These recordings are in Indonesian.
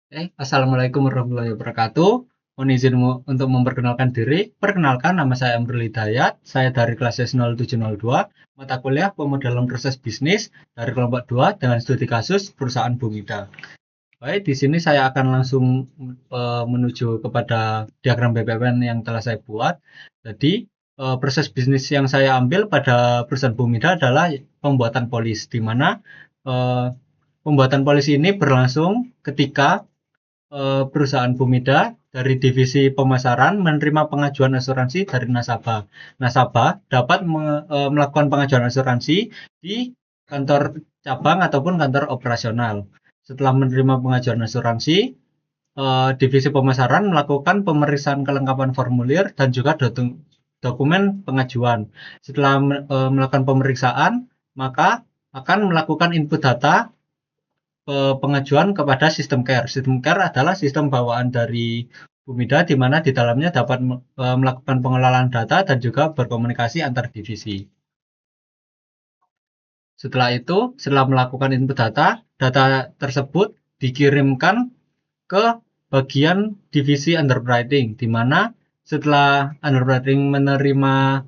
Assalamualaikum warahmatullahi wabarakatuh. Mohon izin untuk memperkenalkan diri. Perkenalkan, nama saya Amrul Hidayat. Saya dari kelas S0702, mata kuliah Pemodelan Proses Bisnis dari kelompok 2 dengan studi kasus perusahaan Bumida. Baik, di sini saya akan langsung menuju kepada diagram BPWN yang telah saya buat. Jadi, proses bisnis yang saya ambil pada perusahaan Bumida adalah pembuatan polis, di mana eh, pembuatan polis ini berlangsung ketika perusahaan Bumida dari divisi pemasaran menerima pengajuan asuransi dari nasabah. Nasabah dapat melakukan pengajuan asuransi di kantor cabang ataupun kantor operasional. Setelah menerima pengajuan asuransi, divisi pemasaran melakukan pemeriksaan kelengkapan formulir dan juga dokumen pengajuan. Setelah melakukan pemeriksaan, maka akan melakukan input data pengajuan kepada sistem care. Sistem care adalah sistem bawaan dari Bumida di mana di dalamnya dapat melakukan pengelolaan data dan juga berkomunikasi antar divisi. Setelah melakukan input data, data tersebut dikirimkan ke bagian divisi underwriting, di mana setelah underwriting menerima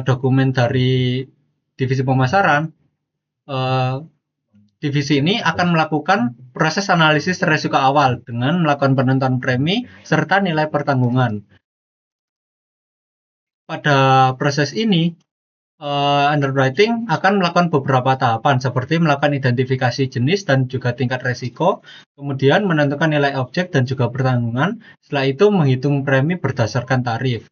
dokumen dari divisi pemasaran, divisi ini akan melakukan proses analisis risiko awal dengan melakukan penentuan premi serta nilai pertanggungan. Pada proses ini, underwriting akan melakukan beberapa tahapan seperti melakukan identifikasi jenis dan juga tingkat risiko, kemudian menentukan nilai objek dan juga pertanggungan, setelah itu menghitung premi berdasarkan tarif.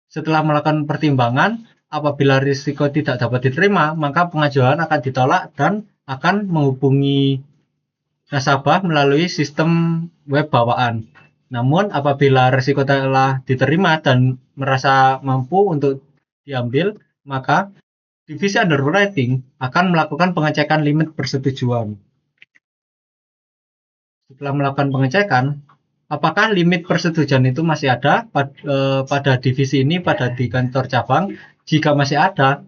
Setelah melakukan pertimbangan, apabila risiko tidak dapat diterima, maka pengajuan akan ditolak dan akan menghubungi nasabah melalui sistem web bawaan. Namun apabila risiko telah diterima dan merasa mampu untuk diambil, maka divisi underwriting akan melakukan pengecekan limit persetujuan. Setelah melakukan pengecekan, apakah limit persetujuan itu masih ada pada divisi ini, di kantor cabang? Jika masih ada,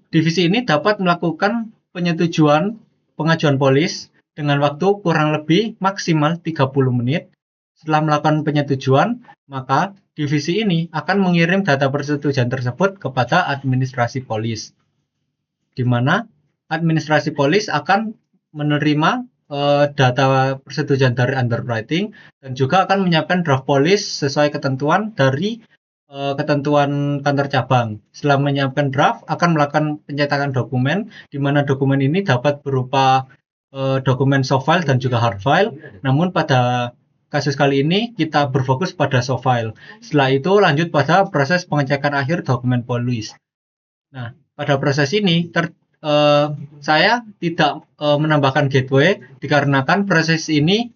divisi ini dapat melakukan penyetujuan pengajuan polis dengan waktu kurang lebih maksimal 30 menit. Setelah melakukan penyetujuan, maka divisi ini akan mengirim data persetujuan tersebut kepada administrasi polis, di mana administrasi polis akan menerima data persetujuan dari underwriting dan juga akan menyiapkan draft polis sesuai ketentuan dari ketentuan kantor cabang. Setelah menyiapkan draft, akan melakukan pencetakan dokumen, di mana dokumen ini dapat berupa dokumen soft file dan juga hard file. Namun pada kasus kali ini kita berfokus pada soft file. Setelah itu lanjut pada proses pengecekan akhir dokumen polis. Nah, pada proses ini saya tidak menambahkan gateway dikarenakan proses ini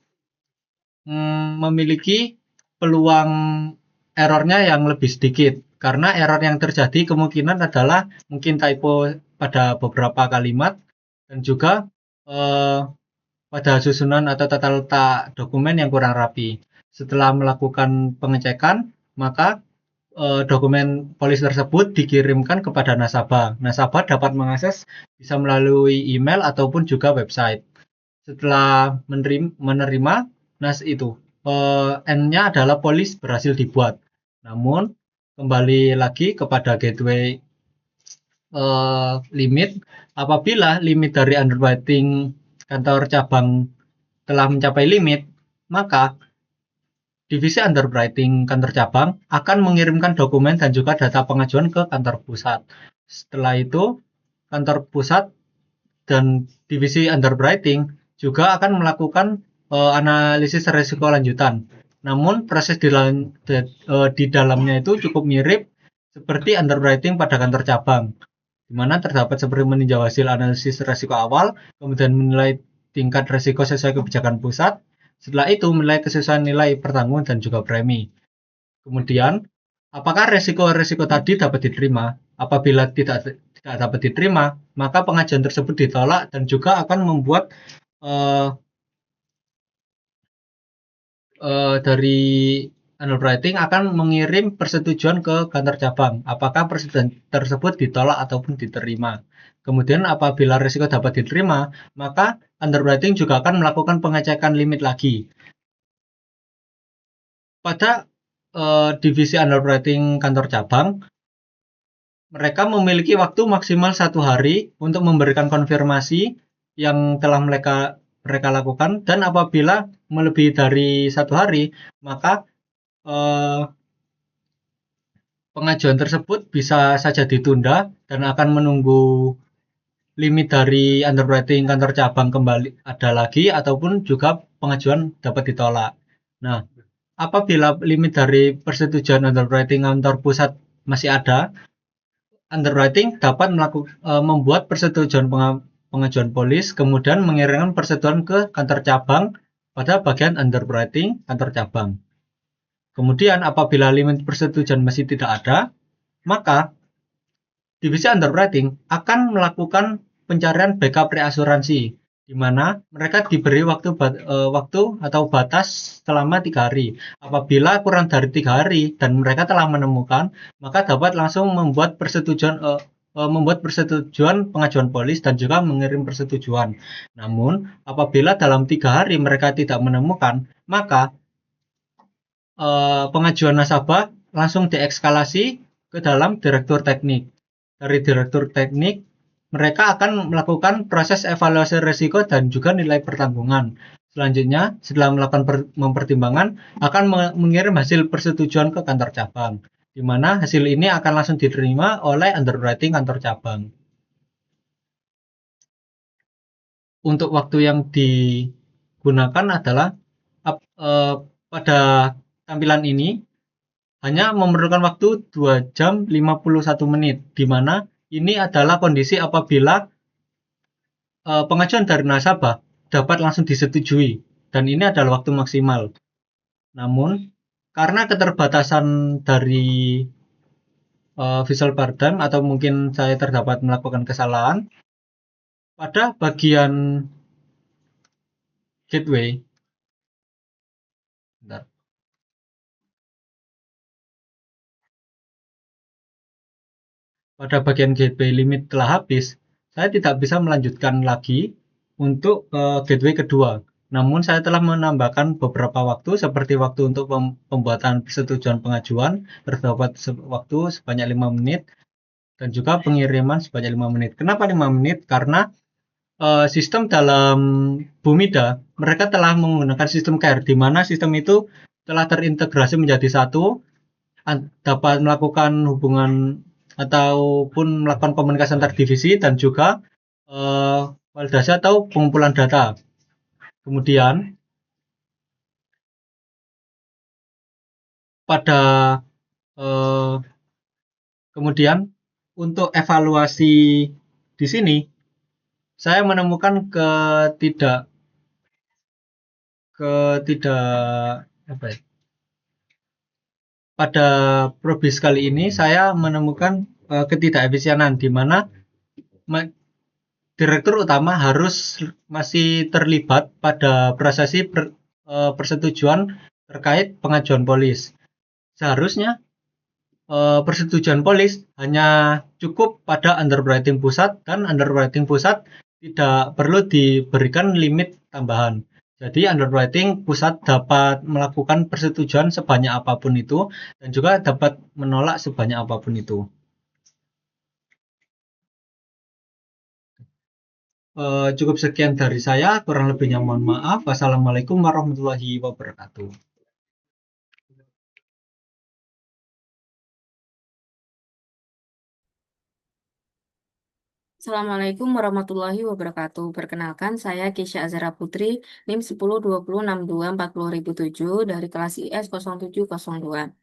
memiliki peluang errornya yang lebih sedikit, karena error yang terjadi kemungkinan adalah mungkin typo pada beberapa kalimat dan juga pada susunan atau tata letak dokumen yang kurang rapi. Setelah melakukan pengecekan, maka dokumen polis tersebut dikirimkan kepada nasabah. Nasabah dapat mengakses bisa melalui email ataupun juga website. Setelah menerima N-nya adalah polis berhasil dibuat. Namun kembali lagi kepada gateway limit. Apabila limit dari underwriting kantor cabang telah mencapai limit, maka divisi underwriting kantor cabang akan mengirimkan dokumen dan juga data pengajuan ke kantor pusat. Setelah itu, kantor pusat dan divisi underwriting juga akan melakukan analisis risiko lanjutan. Namun proses di dalamnya itu cukup mirip seperti underwriting pada kantor cabang, di mana terdapat seperti meninjau hasil analisis risiko awal, kemudian menilai tingkat risiko sesuai kebijakan pusat. Setelah itu menilai kesesuaian nilai pertanggungan dan juga premi. Kemudian, apakah risiko-risiko tadi dapat diterima? Apabila tidak dapat diterima, maka pengajuan tersebut ditolak dan juga akan membuat dari underwriting akan mengirim persetujuan ke kantor cabang. Apakah persetujuan tersebut ditolak ataupun diterima. Kemudian apabila risiko dapat diterima, maka underwriting juga akan melakukan pengecekan limit lagi. Pada divisi underwriting kantor cabang, mereka memiliki waktu maksimal 1 hari untuk memberikan konfirmasi yang telah mereka lakukan, dan apabila melebihi dari 1 hari, maka eh, pengajuan tersebut bisa saja ditunda dan akan menunggu limit dari underwriting kantor cabang kembali ada lagi, ataupun juga pengajuan dapat ditolak. Nah, apabila limit dari persetujuan underwriting kantor pusat masih ada, underwriting dapat membuat persetujuan pengajuan polis, kemudian mengirimkan persetujuan ke kantor cabang pada bagian underwriting kantor cabang. Kemudian apabila limit persetujuan masih tidak ada, maka divisi underwriting akan melakukan pencarian backup reasuransi, di mana mereka diberi waktu atau batas selama 3 hari. Apabila kurang dari 3 hari dan mereka telah menemukan, maka dapat langsung membuat persetujuan pengajuan polis dan juga mengirim persetujuan. Namun, apabila dalam 3 hari mereka tidak menemukan, maka pengajuan nasabah langsung diekskalasi ke dalam direktur teknik. Dari direktur teknik, mereka akan melakukan proses evaluasi risiko dan juga nilai pertanggungan. Selanjutnya, setelah melakukan mempertimbangkan, akan mengirim hasil persetujuan ke kantor cabang, di mana hasil ini akan langsung diterima oleh underwriting kantor cabang. Untuk waktu yang digunakan adalah pada tampilan ini hanya memerlukan waktu 2 jam 51 menit, di mana ini adalah kondisi apabila pengajuan dari nasabah dapat langsung disetujui, dan ini adalah waktu maksimal. Namun, karena keterbatasan dari visual paradigm, atau mungkin saya terdapat melakukan kesalahan pada bagian gateway. Bentar. Pada bagian gateway limit telah habis, saya tidak bisa melanjutkan lagi untuk gateway kedua. Namun saya telah menambahkan beberapa waktu, seperti waktu untuk pembuatan persetujuan pengajuan terdapat waktu sebanyak 5 menit, dan juga pengiriman sebanyak 5 menit. Kenapa 5 menit? Karena sistem dalam Bumida, mereka telah menggunakan sistem CARE, di mana sistem itu telah terintegrasi menjadi satu, dapat melakukan hubungan ataupun melakukan komunikasi antar divisi, dan juga validasi atau pengumpulan data. Kemudian pada eh, kemudian untuk evaluasi di sini, saya menemukan ketidak apa ya, pada probis kali ini saya menemukan ketidakefisienan, di mana direktur utama harus masih terlibat pada prosesi persetujuan terkait pengajuan polis. Seharusnya persetujuan polis hanya cukup pada underwriting pusat, dan underwriting pusat tidak perlu diberikan limit tambahan. Jadi underwriting pusat dapat melakukan persetujuan sebanyak apapun itu, dan juga dapat menolak sebanyak apapun itu. Cukup sekian dari saya, kurang lebihnya mohon maaf. Wassalamualaikum warahmatullahi wabarakatuh. Assalamualaikum warahmatullahi wabarakatuh. Perkenalkan, saya Kisha Azhara Putri, NIM 1020624007 dari kelas IS 0702.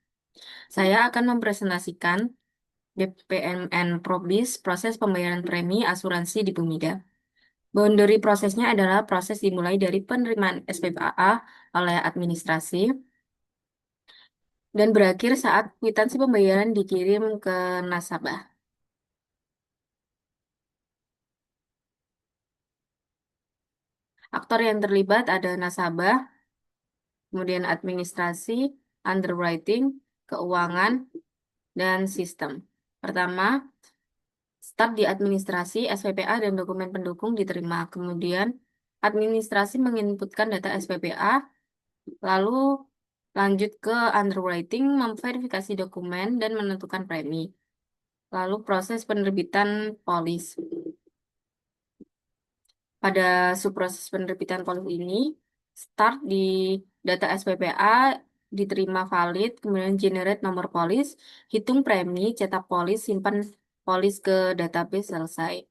Saya akan mempresentasikan BPMN Probis, proses pembayaran premi asuransi di Bumida. Boundary prosesnya adalah proses dimulai dari penerimaan SPPAA oleh administrasi dan berakhir saat kwitansi pembayaran dikirim ke nasabah. Aktor yang terlibat ada nasabah, kemudian administrasi, underwriting, keuangan, dan sistem. Pertama, start di administrasi, SPPA, dan dokumen pendukung diterima. Kemudian, administrasi menginputkan data SPPA, lalu lanjut ke underwriting, memverifikasi dokumen, dan menentukan premi. Lalu proses penerbitan polis. Pada subproses penerbitan polis ini, start di data SPPA diterima valid, kemudian generate nomor polis, hitung premi, cetak polis, simpan polis ke database, selesai.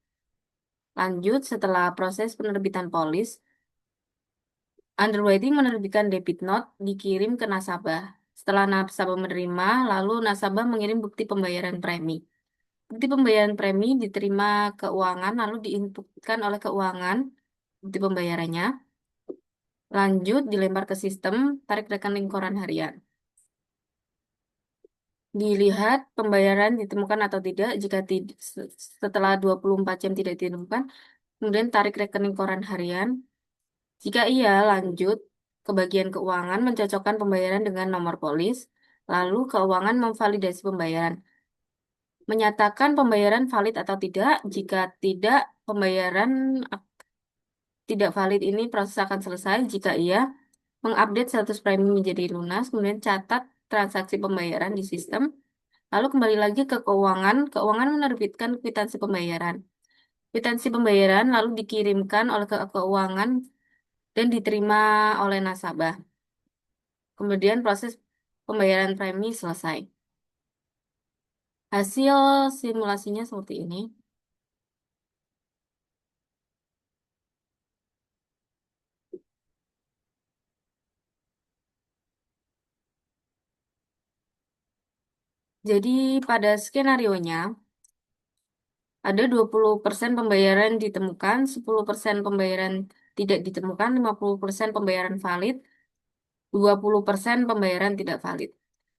Lanjut, setelah proses penerbitan polis, underwriting menerbitkan debit note dikirim ke nasabah. Setelah nasabah menerima, lalu nasabah mengirim bukti pembayaran premi. Bukti pembayaran premi diterima keuangan, lalu diinputkan oleh keuangan bukti pembayarannya. Lanjut, dilempar ke sistem tarik rekening koran harian. Dilihat pembayaran ditemukan atau tidak. Jika setelah 24 jam tidak ditemukan, kemudian tarik rekening koran harian. Jika iya, lanjut ke bagian keuangan mencocokkan pembayaran dengan nomor polis. Lalu keuangan memvalidasi pembayaran. Menyatakan pembayaran valid atau tidak. Jika tidak, pembayaran tidak valid ini proses akan selesai. Jika iya, mengupdate status premi menjadi lunas, kemudian catat transaksi pembayaran di sistem, lalu kembali lagi ke keuangan. Keuangan menerbitkan kwitansi pembayaran. Kwitansi pembayaran lalu dikirimkan oleh keuangan dan diterima oleh nasabah. Kemudian proses pembayaran premi selesai. Hasil simulasinya seperti ini. Jadi pada skenarionya, ada 20% pembayaran ditemukan, 10% pembayaran tidak ditemukan, 50% pembayaran valid, 20% pembayaran tidak valid.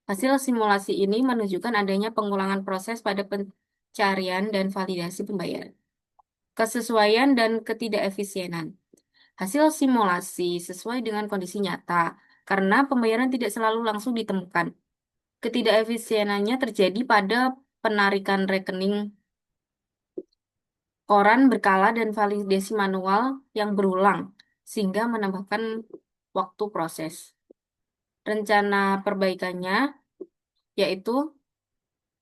Hasil simulasi ini menunjukkan adanya pengulangan proses pada pencarian dan validasi pembayaran, kesesuaian dan ketidakefisienan. Hasil simulasi sesuai dengan kondisi nyata, karena pembayaran tidak selalu langsung ditemukan. Ketidakefisienannya terjadi pada penarikan rekening koran berkala dan validasi manual yang berulang, sehingga menambahkan waktu proses. Rencana perbaikannya yaitu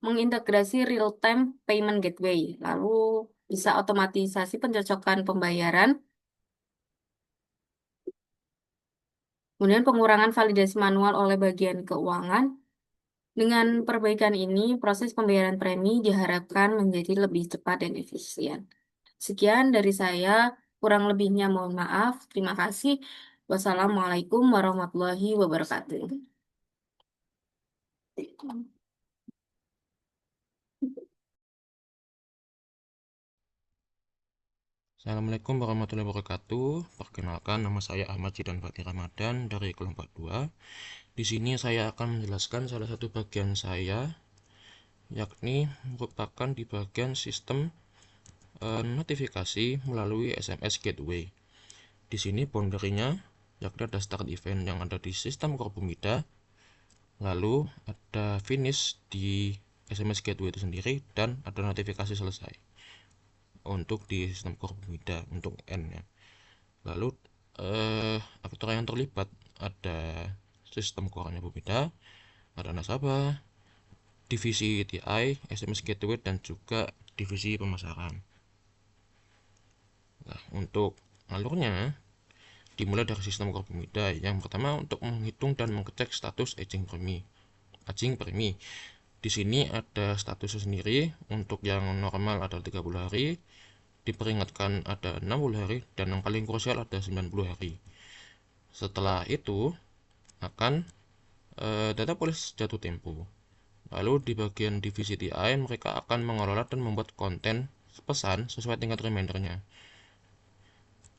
mengintegrasi real-time payment gateway, lalu bisa otomatisasi pencocokan pembayaran, kemudian pengurangan validasi manual oleh bagian keuangan. Dengan perbaikan ini, proses pembayaran premi diharapkan menjadi lebih cepat dan efisien. Sekian dari saya, kurang lebihnya mohon maaf. Terima kasih. Wassalamualaikum warahmatullahi wabarakatuh. Assalamualaikum warahmatullahi wabarakatuh. Perkenalkan, nama saya Ahmad Zidan Fatih Ramadan dari kelompok 2. Di sini saya akan menjelaskan salah satu bagian saya, yakni merupakan di bagian sistem notifikasi melalui SMS Gateway. Di sini boundary-nya yakni ada start event yang ada di sistem Core Bumida, lalu ada finish di SMS Gateway itu sendiri, dan ada notifikasi selesai untuk di sistem Core Bumida untuk N-nya. Lalu aktor yang terlibat ada sistem core-nya Bumida, ada nasabah, divisi TI, SMS Gateway, dan juga divisi pemasaran. Nah, untuk alurnya dimulai dari sistem core Bumida. Yang pertama untuk menghitung dan mengecek status aging premi. Di sini ada statusnya sendiri. Untuk yang normal ada 30 hari, diperingatkan ada 60 hari, dan yang paling krusial ada 90 hari. Setelah itu akan data polis jatuh tempo. Lalu di bagian divisi TI mereka akan mengelola dan membuat konten pesan sesuai tingkat remindernya.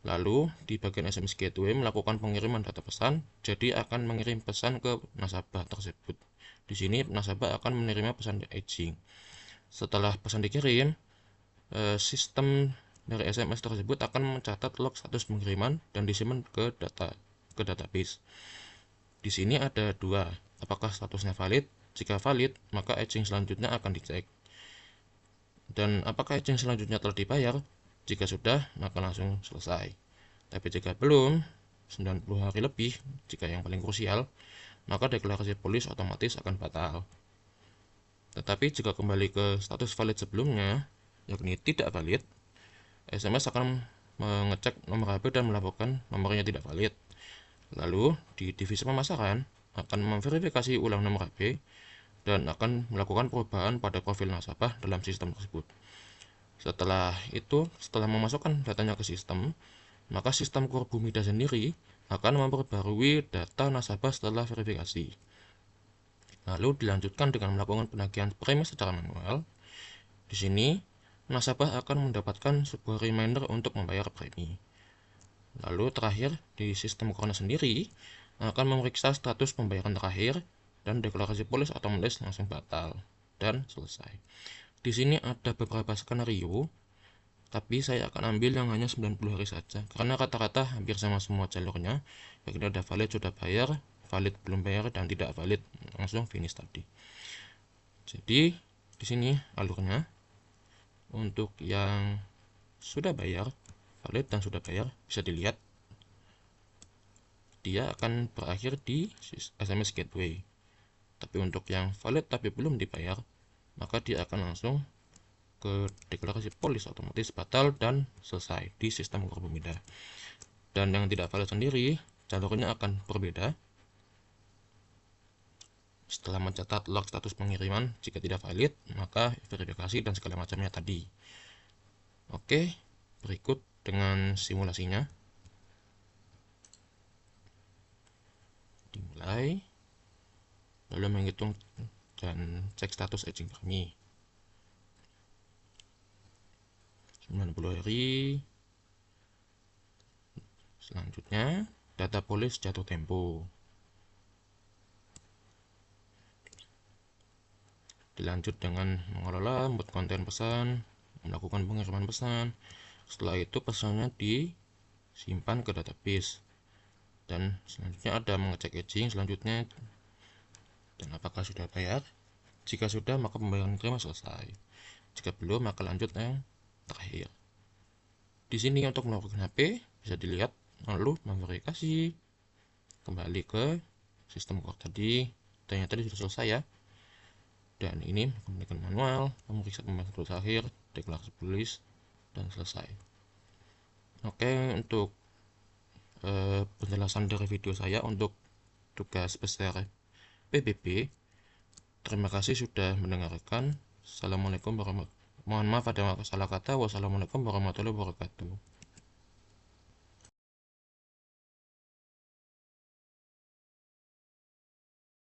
Lalu di bagian SMS Gateway melakukan pengiriman data pesan, jadi akan mengirim pesan ke nasabah tersebut. Di sini nasabah akan menerima pesan aging. Setelah pesan dikirim, sistem dari SMS tersebut akan mencatat log status pengiriman dan disimpan ke database. Di sini ada dua, apakah statusnya valid. Jika valid, maka aging selanjutnya akan dicek. Dan apakah aging selanjutnya telah dibayar? Jika sudah, maka langsung selesai. Tapi jika belum, 90 hari lebih, jika yang paling krusial, maka deklarasi polis otomatis akan batal. Tetapi jika kembali ke status valid sebelumnya, yakni tidak valid, SMS akan mengecek nomor HP dan melaporkan nomornya tidak valid. Lalu, di divisi pemasaran akan memverifikasi ulang nomor HP dan akan melakukan perubahan pada profil nasabah dalam sistem tersebut. Setelah itu, setelah memasukkan datanya ke sistem, maka sistem Core Bumida sendiri akan memperbarui data nasabah setelah verifikasi. Lalu dilanjutkan dengan melakukan penagihan premi secara manual. Di sini, nasabah akan mendapatkan sebuah reminder untuk membayar premi. Lalu terakhir, di sistem Core sendiri akan memeriksa status pembayaran terakhir dan deklarasi polis otomatis langsung batal dan selesai. Di sini ada beberapa skenario, tapi saya akan ambil yang hanya 90 hari saja karena rata-rata hampir sama semua jalurnya, yakni ada valid sudah bayar, valid belum bayar, dan tidak valid langsung finish tadi. Jadi di sini alurnya untuk yang sudah bayar, valid dan sudah bayar, bisa dilihat dia akan berakhir di SMS gateway. Tapi untuk yang valid tapi belum dibayar, maka dia akan langsung ke deklarasi polis otomatis batal dan selesai di sistem Core Bumida. Dan yang tidak valid sendiri, jalurnya akan berbeda. Setelah mencatat log status pengiriman, jika tidak valid, maka verifikasi dan segala macamnya tadi. Oke, berikut dengan simulasinya. Dimulai, lalu menghitung dan cek status aging premi. 90 hari. Selanjutnya, data polis jatuh tempo. Dilanjut dengan mengelola membuat konten pesan, melakukan pengiriman pesan. Setelah itu pesannya disimpan ke database. Dan selanjutnya ada mengecek aging selanjutnya dan apakah sudah bayar. Jika sudah, maka pembayaran terima selesai. Jika belum, maka lanjut yang terakhir. Di sini untuk melakukan HP bisa dilihat, lalu memverifikasi kembali ke sistem Core tadi. Datanya tadi sudah selesai ya. Dan ini menggunakan manual, memeriksa pembayaran terakhir, deklarasi polis, dan selesai. Oke, untuk penjelasan dari video saya untuk tugas besar PBB. Terima kasih sudah mendengarkan. Assalamualaikum warahmatullahi wabarakatuh. Mohon maaf ada salah kata. Wassalamualaikum warahmatullahi wabarakatuh.